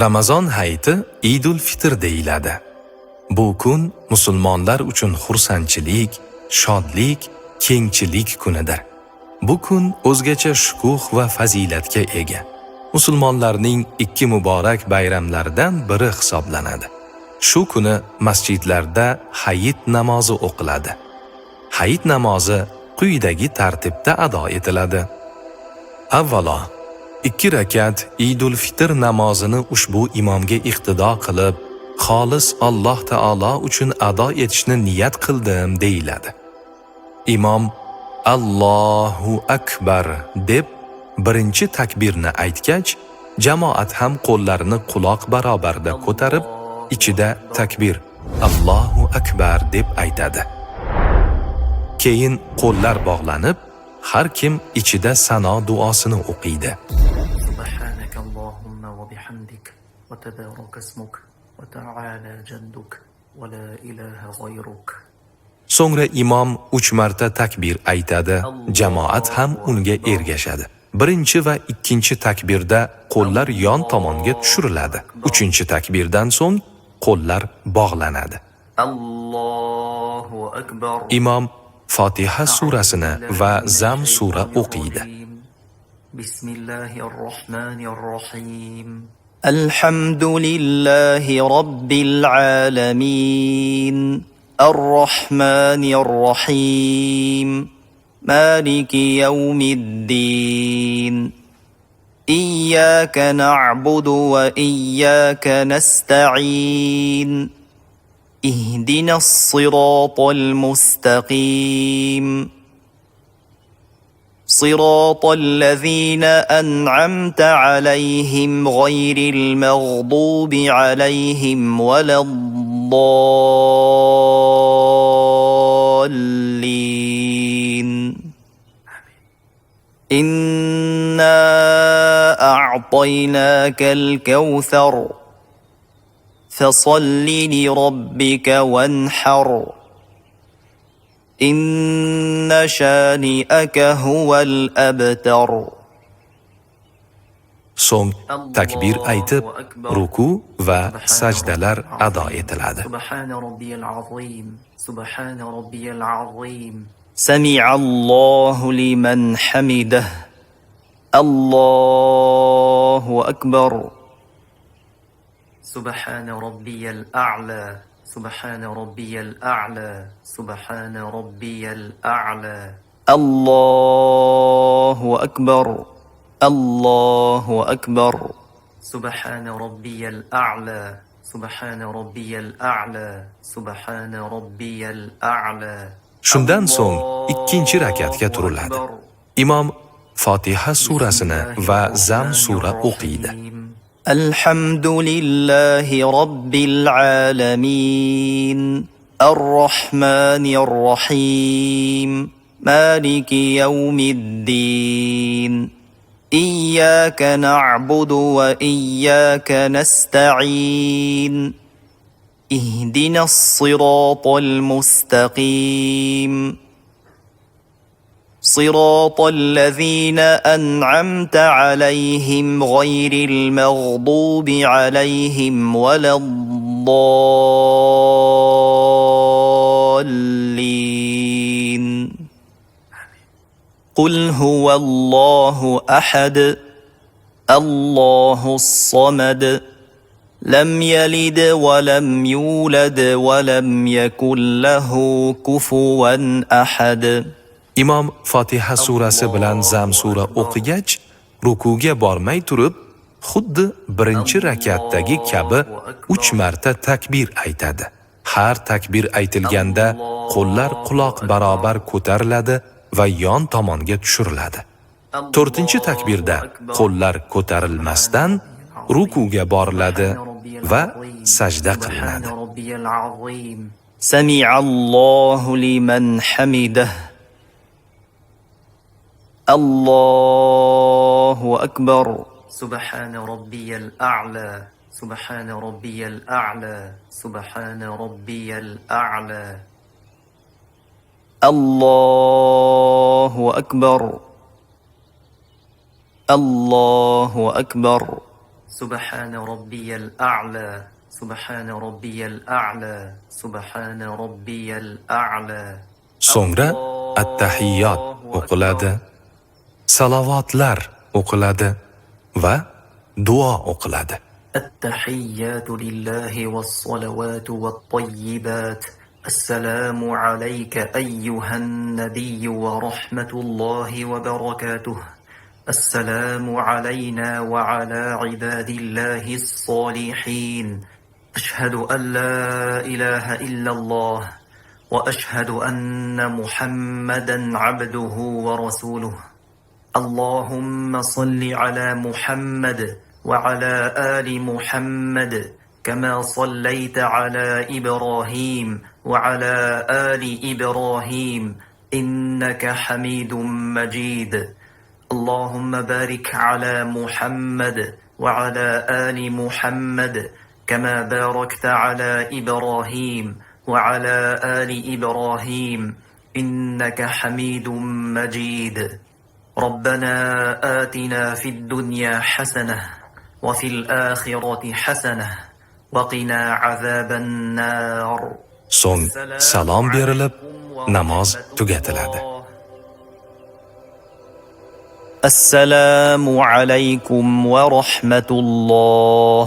Ramazon hayiti Eidul Fitr deyiladi. Bu kun musulmonlar uchun xursandchilik, shodlik, kengchilik kunidir. Bu kun o'zgacha shukuh va fazilatga ega. Musulmonlarning ikki muborak bayramlaridan biri hisoblanadi. Shu kuni masjidlarda hayit namozi o'qiladi. Hayit namozi quyidagi tartibda ado etiladi. Avvalo, 2 rakat Eidul Fitr namozini ushbu imomga iqtido qilib, xolis Alloh taolo uchun ado etishni niyat qildim deyiladi. Imom Allohu akbar deb birinchi takbirni aytgach, jamoat ham qo'llarini quloq barobarida ko'tarib, ichida takbir Allohu akbar deb aytadi. Keyin qo'llar bog'lanib, har kim ichida sano duosini o'qiydi. Subhanakallohumma va bihamdik va tabarak ismuk va ta'ala jadduk va la ilaha g'ayruk. So'ngra imom 3 marta takbir aytadi, jamoat ham unga ergashadi. Birinchi va ikkinchi takbirda qo'llar yon tomonga tushiriladi. Uchinchi takbirdan so'ng qo'llar bog'lanadi. Allohu akbar. Imom Fotiha surasini va Zam sura o'qiydi. Bismillahirrohmanirrohim. Alhamdulillahi robbil alamin. Ar-Rahmanir-Rahim. Maliki yawmiddin. İyyâke na'budu ve iyyâke nesta'in. اهدنا الصراط المستقيم صراط الذين أنعمت عليهم غير المغضوب عليهم ولا الضالين إنا أعطيناك الكوثر فصل لربك وانحر إن شانئك هو الأبتر. So'ng takbir aytib, ruku va sajdalar ado etiladi. Subhana robbiyal azim. Subhana robbiyal azim. Sami'allohu liman hamidah. Allohu akbar. سبحان ربي الأعلى سبحان ربي الأعلى سبحان ربي الأعلى. الله أكبر الله أكبر. سبحان ربي الأعلى سبحان ربي الأعلى سبحان ربي الأعلى. Shundan so'ng ikkinchi rakatga turiladi. Imom Fotiha surasini va Zam sura o'qiydi. الحمد لله رب العالمين الرحمن الرحيم مالك يوم الدين إياك نعبد وإياك نستعين اهدنا الصراط المستقيم صراط الذين أنعمت عليهم غير المغضوب عليهم ولا الضالين. قل هو الله أحد الله الصمد لم يلد ولم يولد ولم يكن له كفوا أحد. Imom Fotiha surasi bilan Zam sura o'qigach, rukuga bormay turib, xuddi birinchi rakatdagi kabi 3 marta takbir aytadi. Har takbir aytilganda qo'llar quloq barobar ko'tariladi va yon tomonga tushiriladi. 4-chi takbirda qo'llar ko'tarilmasdan rukuga boriladi va sajda qilinadi. Sami'allohu liman hamidah. الله أكبر. سبحان ربي الأعلى سبحان ربي الأعلى سبحان ربي الأعلى. الله أكبر الله أكبر. سبحان ربي الأعلى سبحان ربي الأعلى سبحان ربي الأعلى So'ngra at-tahiyyot o'qiladi, salovatlar o'qiladi va duo o'qiladi. التحيات لله والصلوات والطيبات السلام عليك أيها النبي ورحمة الله وبركاته السلام علينا وعلى عباد الله الصالحين أشهد أن لا إله إلا الله وأشهد أن محمدا عبده ورسوله اللهم صل على محمد وعلى آل محمد كما صليت على إبراهيم وعلى آل إبراهيم إنك حميد مجيد اللهم بارك على محمد وعلى آل محمد كما باركت على إبراهيم وعلى آل إبراهيم إنك حميد مجيد ربنا آتنا في الدنيا حسنة وفي الآخرة حسنة وقنا عذاب النار So'ng salom berilib, namoz tugatiladi. السلام عليكم ورحمة الله